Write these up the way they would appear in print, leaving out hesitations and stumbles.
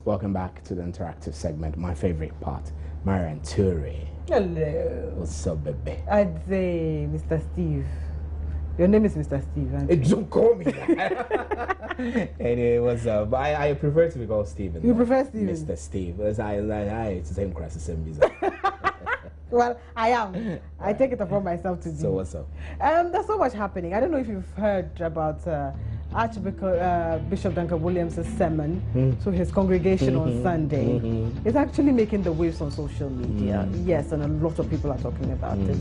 Welcome back to the interactive segment, my favorite part, Marian Ture. Hello. What's up, baby? I'd say Mr. Steve. Your name is Mr. Steve, aren't you? Don't call me that. Anyway, what's up? I prefer to be called Steven. You prefer Steven? Mr. Steve. It's the same class, the same visa. Well, I am. I take it upon myself to do. So what's up? There's so much happening. I don't know if you've heard about Archbishop Duncan Williams' sermon to his congregation on Sunday. It's actually making the waves on social media. Yes, and a lot of people are talking about it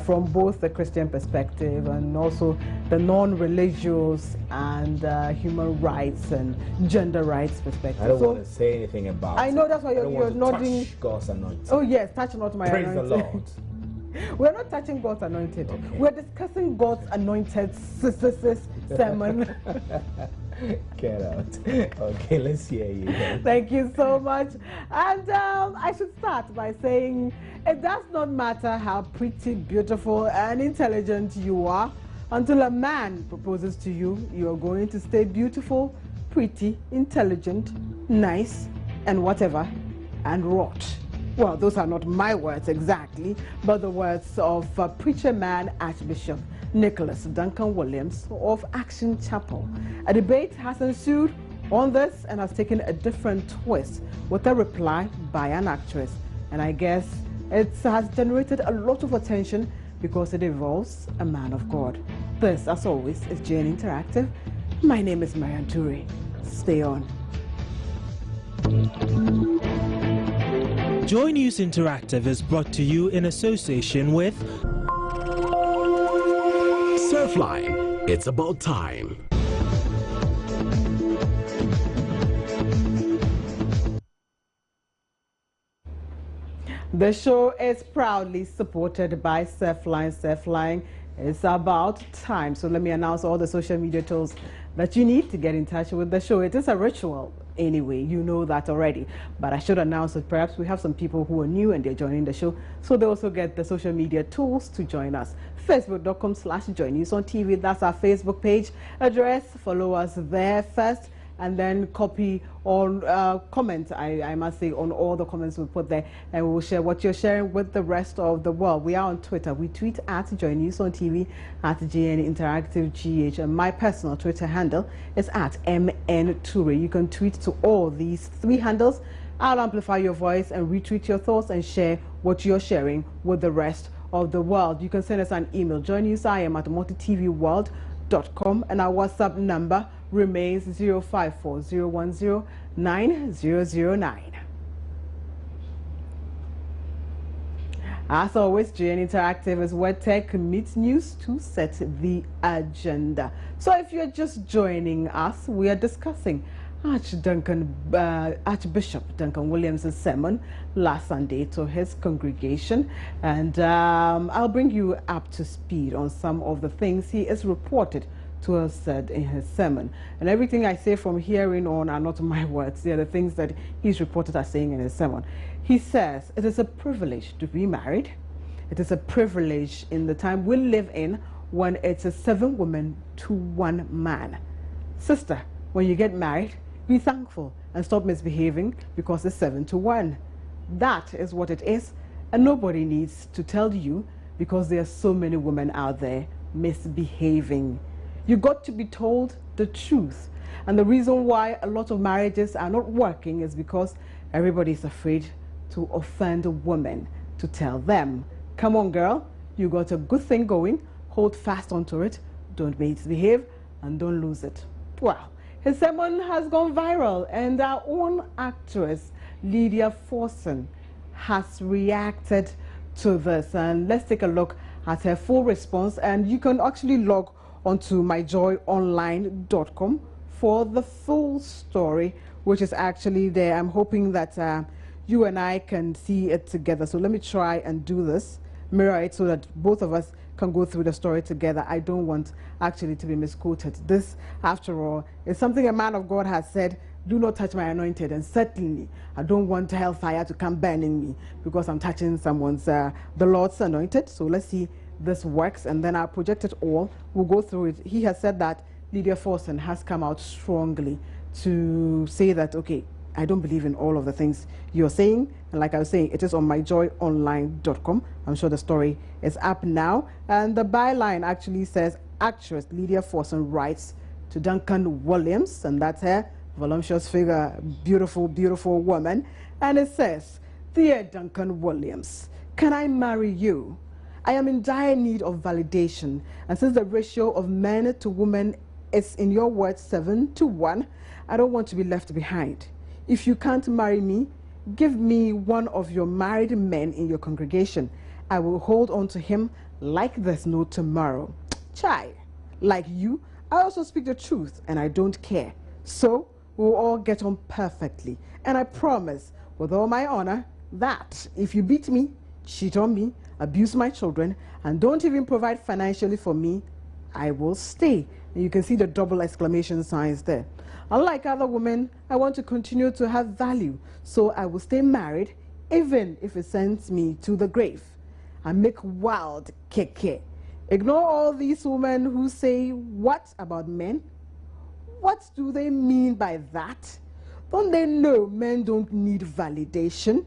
from both the Christian perspective and also the non-religious and human rights and gender rights perspective. I don't want to say anything about it. I know that's why you're nodding. Touch God's anointing. Oh yes, touch not my Praise anointing. the Lord. We're not touching God's anointed. Okay. We're discussing God's anointed sermon. Get out. Okay, let's hear you. Thank you so much. And I should start by saying it does not matter how pretty, beautiful, and intelligent you are. Until a man proposes to you, you are going to stay beautiful, pretty, intelligent, nice, and whatever, and rot. Well, those are not my words exactly, but the words of preacher man Archbishop Nicholas Duncan Williams of Action Chapel. A debate has ensued on this and has taken a different twist with a reply by an actress. And I guess it has generated a lot of attention because it involves a man of God. This, as always, is JN Interactive. My name is Marian Ture. Stay on. Joy News Interactive is brought to you in association with Surfline. It's about time. The show is proudly supported by Surfline. Surfline is about time. So let me announce all the social media tools that you need to get in touch with the show. It is a ritual. Anyway, you know that already, but I should announce that perhaps we have some people who are new and they're joining the show, so they also get the social media tools to join us. Facebook.com/joynews-on-TV, that's our Facebook page address. Follow us there first, and then copy or comment, I must say, on all the comments we put there, and we will share what you're sharing with the rest of the world. We are on Twitter. We tweet at Joy News on TV, at JN Interactive GH, and my personal Twitter handle is at MN Ture. You can tweet to all these three handles. I'll amplify your voice and retweet your thoughts and share what you're sharing with the rest of the world. You can send us an email, joinnewsim@multitvworld.com, and our WhatsApp number remains 054-010-9009. As always, JN Interactive is where tech meets news to set the agenda. So if you're just joining us, we are discussing Archbishop Duncan Williams' sermon last Sunday to his congregation, and I'll bring you up to speed on some of the things he is reported to have said in his sermon. And everything I say from herein on are not my words. They are the things that he's reported as saying in his sermon. He says, it is a privilege to be married. It is a privilege in the time we live in when it's a 7 women to 1 man. Sister, when you get married, be thankful and stop misbehaving because it's 7 to 1. That is what it is, and nobody needs to tell you because there are so many women out there misbehaving. You got to be told the truth. And the reason why a lot of marriages are not working is because everybody is afraid to offend a woman, to tell them, come on girl, you got a good thing going, hold fast onto it, don't misbehave, and don't lose it. Well, his sermon has gone viral, and our own actress, Lydia Forsen, has reacted to this. And let's take a look at her full response, and you can actually log onto myjoyonline.com for the full story, which is actually there. I'm hoping that you and I can see it together. So let me try and do this, mirror it so that both of us can go through the story together. I don't want actually to be misquoted. This, after all, is something a man of God has said, do not touch my anointed, and certainly I don't want hellfire to come burning me because I'm touching someone's, the Lord's anointed. So let's see this works, and then I'll project it all. We'll go through it. He has said that Lydia Forsen has come out strongly to say that, okay, I don't believe in all of the things you're saying. And like I was saying, it is on myjoyonline.com. I'm sure the story is up now. And the byline actually says, actress Lydia Forsen writes to Duncan Williams, and that's her voluptuous figure, beautiful, beautiful woman. And it says, "Dear Duncan Williams, can I marry you? I am in dire need of validation, and since the ratio of men to women is, in your words, 7-1, I don't want to be left behind. If you can't marry me, give me one of your married men in your congregation. I will hold on to him like there's no tomorrow. Chai, like you, I also speak the truth, and I don't care. So we'll all get on perfectly. And I promise, with all my honor, that if you beat me, cheat on me, abuse my children, and don't even provide financially for me, I will stay." And you can see the double exclamation signs there. "Unlike other women, I want to continue to have value, so I will stay married even if it sends me to the grave. I make wild keke. Ignore all these women who say what about men? What do they mean by that? Don't they know men don't need validation?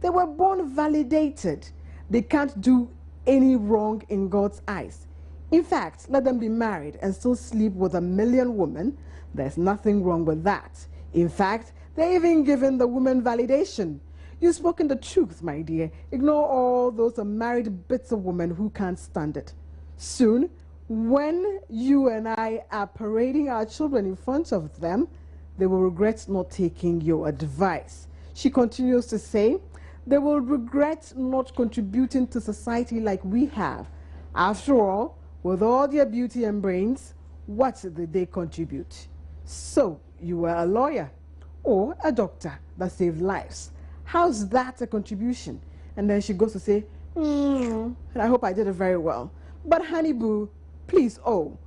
They were born validated. They can't do any wrong in God's eyes. In fact, let them be married and still sleep with 1,000,000 women. There's nothing wrong with that. In fact, they're even giving the women validation. You've spoken the truth, my dear. Ignore all those unmarried bits of women who can't stand it. Soon, when you and I are parading our children in front of them, they will regret not taking your advice." She continues to say, "They will regret not contributing to society like we have. After all, with all their beauty and brains, what did they contribute? So, you were a lawyer or a doctor that saved lives. How's that a contribution?" And then she goes to say, and I hope I did it very well. "But honey boo, please, oh,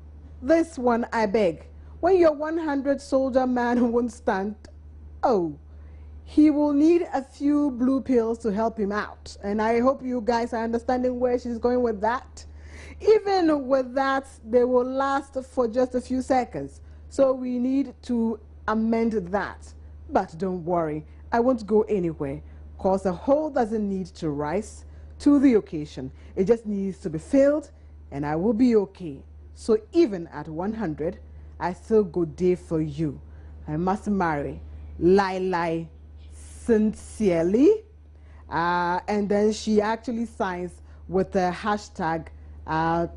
this one I beg. When your 100-soldier man won't stand, oh, he will need a few blue pills to help him out." And I hope you guys are understanding where she's going with that. Even with that, they will last for just a few seconds. So we need to amend that. But don't worry, I won't go anywhere, because the hole doesn't need to rise to the occasion. It just needs to be filled, and I will be okay. So even at 100, I still go there for you. I must marry. Lie, sincerely. And then she actually signs with the hashtag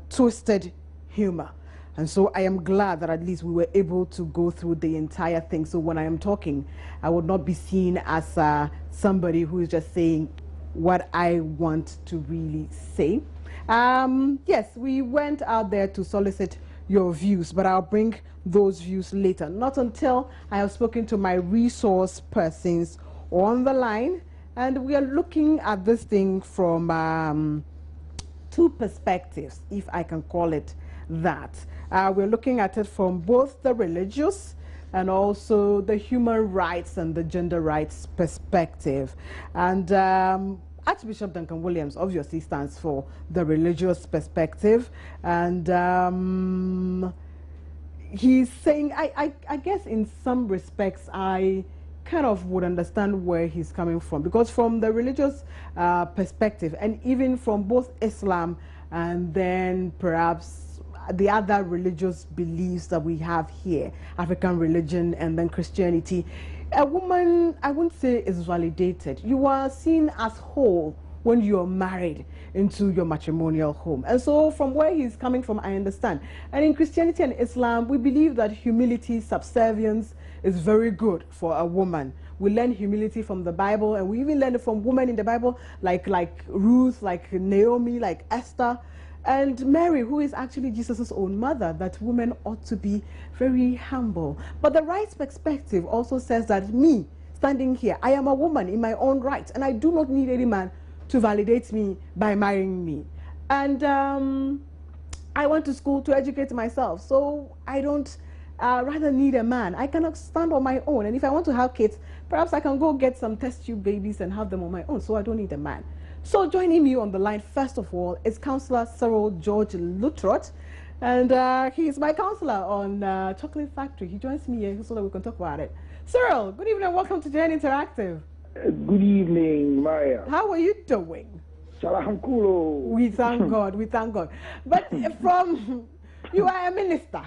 twisted humor. And so I am glad that at least we were able to go through the entire thing. So when I am talking, I would not be seen as somebody who is just saying what I want to really say. Yes, we went out there to solicit your views, but I'll bring those views later. Not until I have spoken to my resource persons on the line. And we are looking at this thing from two perspectives, if I can call it that. We're looking at it from both the religious and also the human rights and the gender rights perspective. And Archbishop Duncan Williams obviously stands for the religious perspective. And he's saying, I guess in some respects, I kind of would understand where he's coming from, because from the religious perspective, and even from both Islam and then perhaps the other religious beliefs that we have here, African religion and then Christianity, a woman, I wouldn't say is validated. You are seen as whole when you are married into your matrimonial home. And so from where he's coming from, I understand. And in Christianity and Islam, we believe that humility, subservience is very good for a woman. We learn humility from the Bible, and we even learn it from women in the Bible, like Ruth, like Naomi, like Esther, and Mary, who is actually Jesus' own mother, that women ought to be very humble. But the rights perspective also says that me, standing here, I am a woman in my own right, and I do not need any man to validate me by marrying me. And I went to school to educate myself, so I don't rather need a man. I cannot stand on my own, and if I want to have kids, perhaps I can go get some test tube babies and have them on my own, so I don't need a man. So joining me on the line, first of all, is Councillor Cyril George Trot, and he is my councillor on Chocolate Factory. He joins me here so that we can talk about it. Cyril, good evening and welcome to JN Interactive. Good evening, Maria. How are you doing? Salahankulo. We thank God, we thank God. But you are a minister.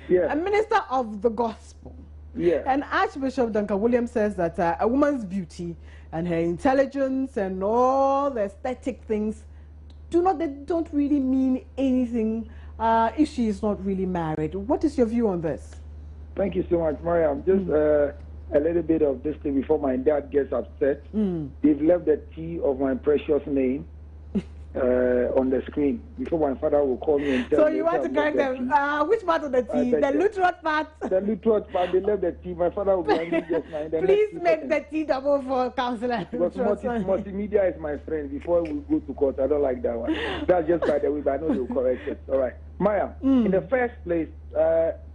Yeah. A minister of the gospel. Yeah. And Archbishop Duncan Williams says that a woman's beauty and her intelligence and all the aesthetic things they don't really mean anything if she is not really married. What is your view on this? Thank you so much, Maria. Just a little bit of this thing before my dad gets upset. They've left the T of my precious name on the screen before my father will call me and tell me. So you want to correct them? Which part of the T? The Trot part? The Trot part, they left the T. My father will go and just mind. Please make the T double for counselor. Because multimedia is my friend. Before we go to court, I don't like that one. That's just by the way, but I know you'll correct it. All right. Maya, in the first place,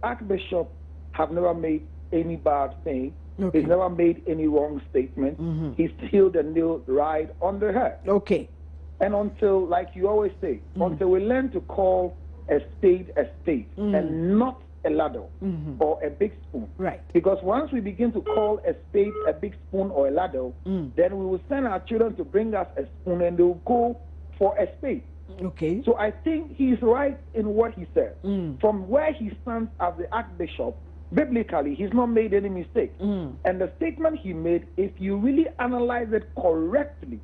Archbishop have never made any bad thing. Okay. He's never made any wrong statement. He's healed and nailed right on the head. Okay. And until, like you always say, until we learn to call a spade and not a ladle or a big spoon. Right. Because once we begin to call a spade a big spoon or a ladle, then we will send our children to bring us a spoon and they will go for a spade. Okay. So I think he's right in what he said. From where he stands as the Archbishop, biblically, he's not made any mistake. And the statement he made, if you really analyze it correctly,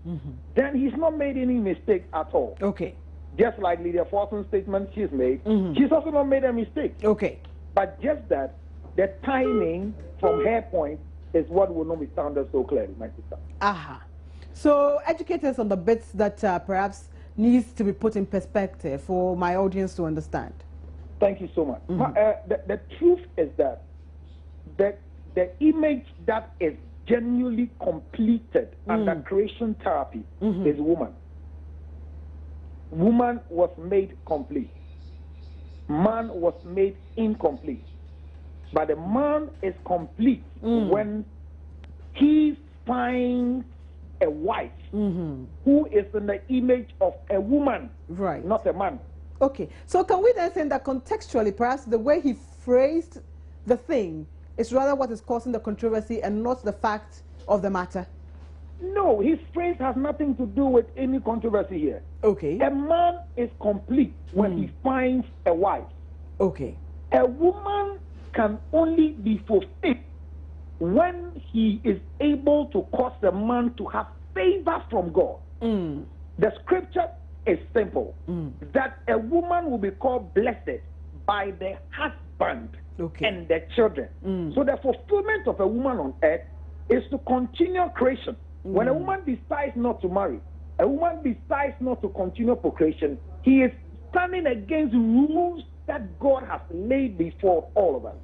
then he's not made any mistake at all. Okay. Just like Lydia Forsen's statement she's made, she's also not made a mistake. Okay. But just that, the timing from her point is what will not be sounded so clearly, my sister. Aha. So educate us on the bits that perhaps needs to be put in perspective for my audience to understand. Thank you so much. The truth is that the image that is genuinely completed under creation therapy is woman. Woman was made complete. Man was made incomplete. But the man is complete when he finds a wife who is in the image of a woman, right, not a man. Okay, so can we then say that contextually, perhaps the way he phrased the thing is rather what is causing the controversy and not the fact of the matter? No, his phrase has nothing to do with any controversy here. Okay. A man is complete when he finds a wife. Okay. A woman can only be fulfilled when he is able to cause a man to have favor from God. The scripture is simple, that a woman will be called blessed by the husband and the children. So the fulfillment of a woman on earth is to continue creation. When a woman decides not to marry, a woman decides not to continue procreation, he is standing against rules that God has laid before all of us.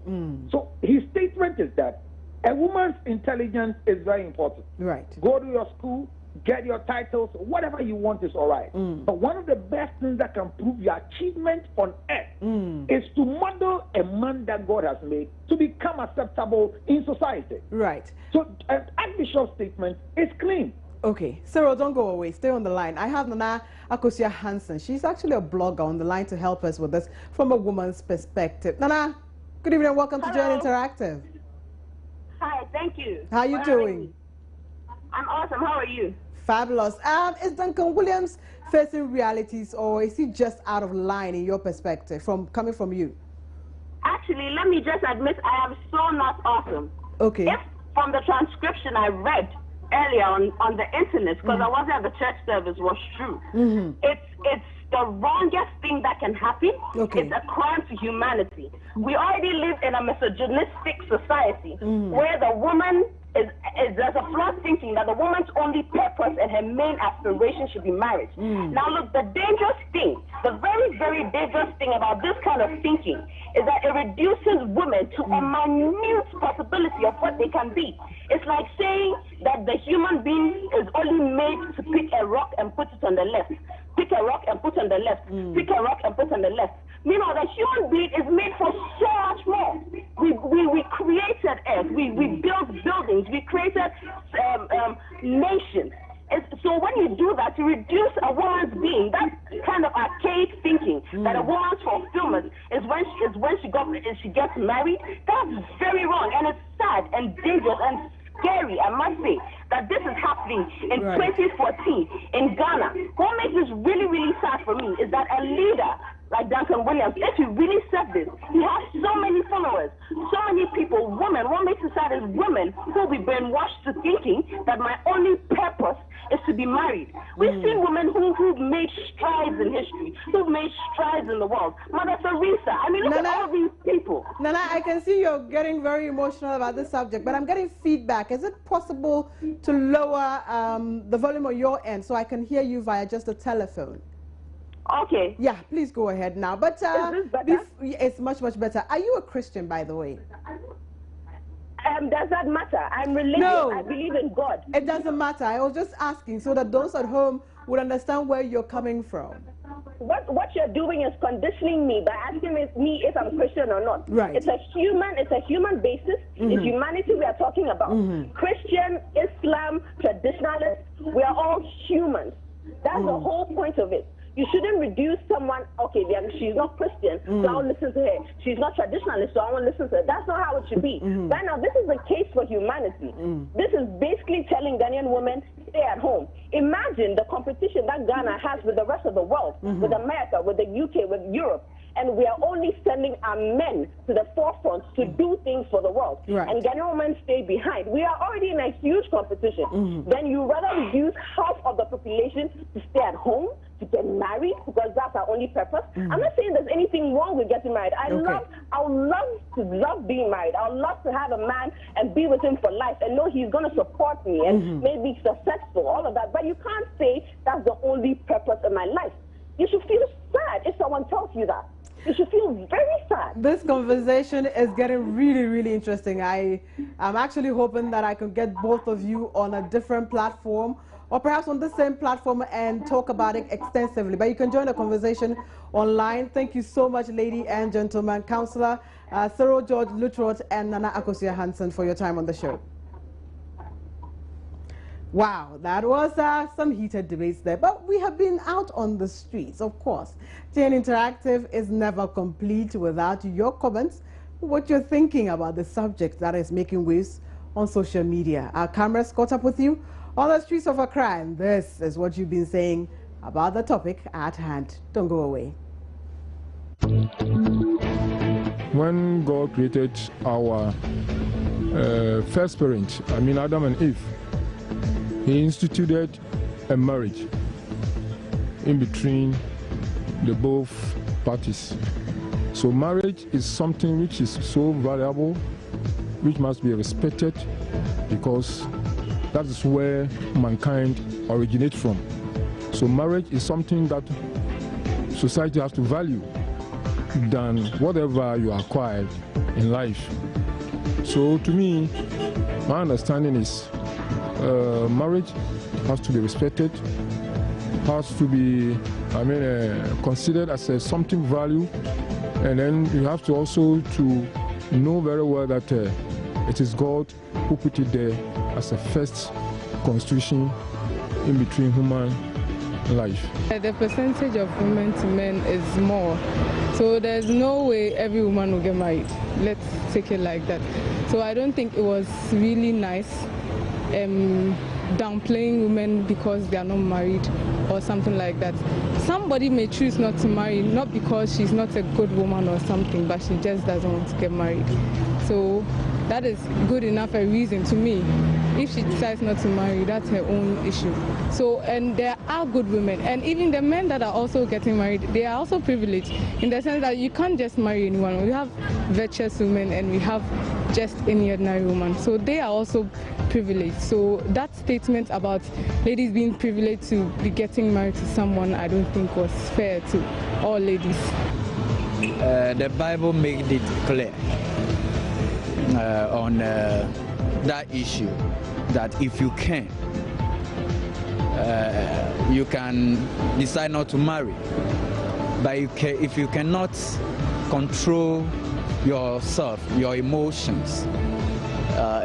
So his statement is that a woman's intelligence is very important. Right. Go to your school, get your titles, whatever you want is all right. But one of the best things that can prove your achievement on earth is to model a man that God has made to become acceptable in society. Right. So an Archbishop's statement is clean. Okay. Cyril, don't go away. Stay on the line. I have Nana Akosia Hansen. She's actually a blogger on the line to help us with this from a woman's perspective. Nana, good evening. Welcome to Join Interactive. Hi, thank you. How are you doing? I'm awesome. How are you? Fabulous. Is Duncan Williams facing realities, or is he just out of line in your perspective, coming from you? Actually, let me just admit I am so not awesome. Okay. If from the transcription I read earlier on the internet, because I wasn't at the church service, was true, it's the wrongest thing that can happen. It's a crime to humanity. We already live in a misogynistic society where the woman there's a flawed thinking that the woman's only purpose and her main aspiration should be marriage. Now look, the dangerous thing, the very, very dangerous thing about this kind of thinking is that it reduces women to a minute possibility of what they can be. It's like saying that the human being is only made to pick a rock and put it on the left. Pick a rock and put on the left. Pick a rock and put on the left. Meanwhile, the human being is made for so much more. We created earth. We built buildings. We created nations. So So when you do that, you reduce a woman's being. That kind of archaic thinking that a woman's fulfillment is when she gets married. That's very wrong, and it's sad and dangerous and scary, I must say, that this is happening in 2014 in Ghana. What makes this really, really sad for me is that a leader like Duncan Williams, if he really said this, he has so many followers, so many people, women. What makes it sad is women who will be brainwashed to thinking that my only purpose is to be married. We've seen women who've made strides in history, who've made strides in the world. Mother Teresa, I mean, look at all these people. Nana, I can see you're getting very emotional about this subject, but I'm getting feedback. Is it possible to lower the volume on your end so I can hear you via just a telephone? Okay. Yeah, please go ahead now. But is this better? It's much, much better. Are you a Christian, by the way? Does that matter? I'm religious. No. I believe in God. It doesn't matter. I was just asking so that those at home would understand where you're coming from. What you're doing is conditioning me by asking me if I'm Christian or not. Right. It's a human basis. It's humanity we are talking about. Christian, Islam, traditionalists, we are all humans. That's the whole point of it. You shouldn't reduce someone, okay, she's not Christian, so I won't listen to her. She's not traditionalist, so I won't listen to her. That's not how it should be. Right now, this is the case for humanity. This is basically telling Ghanaian women, stay at home. Imagine the competition that Ghana has with the rest of the world, with America, with the UK, with Europe. And we are only sending our men to the forefront to do things for the world. Right. And Ghanaian women stay behind. We are already in a huge competition. Then you rather reduce half of the population to stay at home, to get married, because that's our only purpose. I'm not saying there's anything wrong with getting married. I would love to love being married. I would love to have a man and be with him for life and know he's going to support me and maybe successful, all of that. But you can't say that's the only purpose in my life. You should feel sad if someone tells you that. You should feel very sad. This conversation is getting really, really interesting. I'm actually hoping that I can get both of you on a different platform or perhaps on the same platform and talk about it extensively. But you can join the conversation online. Thank you so much, ladies and gentlemen. Councillor Cyril George Trot and Nana Akosua Hansen for your time on the show. Wow, that was some heated debates there. But we have been out on the streets, of course. TN Interactive is never complete without your comments, what you're thinking about the subject that is making waves on social media. Our cameras caught up with you on the streets of Accra, and this is what you've been saying about the topic at hand. Don't go away. When God created our first parent, Adam and Eve, He instituted a marriage in between the both parties. So marriage is something which is so valuable, which must be respected, because that is where mankind originates from. So marriage is something that society has to value than whatever you acquired in life. So to me, my understanding is marriage has to be respected, has to be, considered as something value, and then you have to also to know very well that it is God who put it there as a first constitution in between human life. The percentage of women to men is more, so there's no way every woman will get married. Let's take it like that. So I don't think it was really nice downplaying women because they are not married or something like that. Somebody may choose not to marry, not because she's not a good woman or something, but she just doesn't want to get married. So that is good enough a reason to me. If she decides not to marry, that's her own issue. So, and there are good women, and even the men that are also getting married, they are also privileged in the sense that you can't just marry anyone. We have virtuous women and we have just any ordinary woman. So they are also privileged. So that statement about ladies being privileged to be getting married to someone, I don't think was fair to all ladies. The Bible made it clear on that issue that if you can decide not to marry, but if you cannot control yourself, your emotions,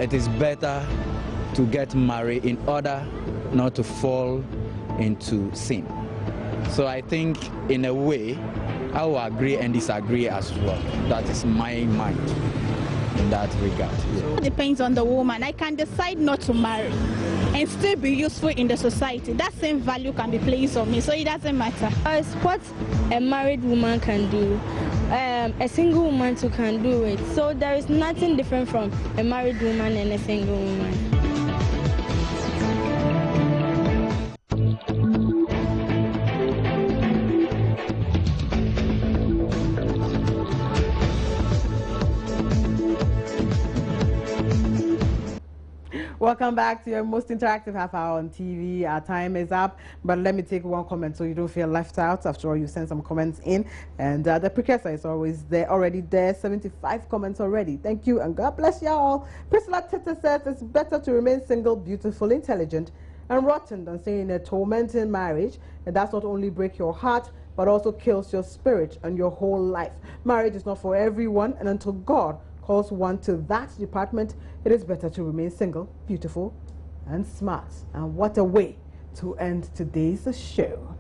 it is better to get married in order not to fall into sin. So I think in a way I will agree and disagree as well. That is my mind in that regard. It depends on the woman. I can decide not to marry and still be useful in the society. That same value can be placed on me, so it doesn't matter. As what a married woman can do, a single woman too can do it. So there is nothing different from a married woman and a single woman. Welcome back to your most interactive half hour on TV. Our time is up, but let me take one comment so you don't feel left out. After all, you sent some comments in, and the precursor is already there. 75 comments already. Thank you, and God bless you all. Priscilla Tete says it's better to remain single, beautiful, intelligent, and rotten than staying in a tormenting marriage, and that's not only break your heart, but also kills your spirit and your whole life. Marriage is not for everyone, and until God calls one to that department, it is better to remain single, beautiful, and smart. And what a way to end today's show.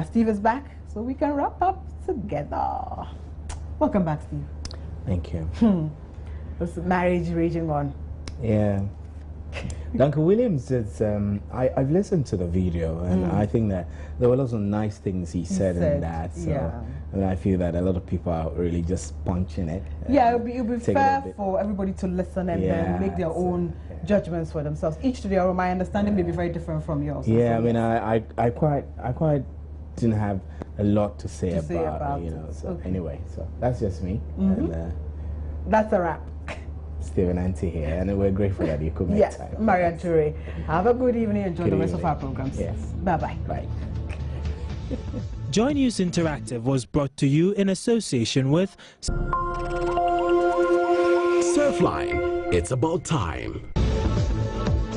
Steve is back, so we can wrap up together. Welcome back, Steve. Thank you. This marriage raging on. Yeah. Duncan Williams, I've listened to the video, and I think that there were lots of nice things he said in that. So, yeah. And I feel that a lot of people are really just punching it. Yeah, it would be fair for everybody to listen and then make their own judgments for themselves. Each to their own. My understanding may be very different from yours. Yeah, I mean, I quite didn't have a lot to say about it, you know. So anyway, so that's just me. And, that's a wrap. Steve and Auntie here, and we're grateful that you could make time. Yes, Marian Ture. Have a good evening. Enjoy the rest of our programs. Yes. Bye-bye. Bye. Joy News Interactive was brought to you in association with Surfline, it's about time.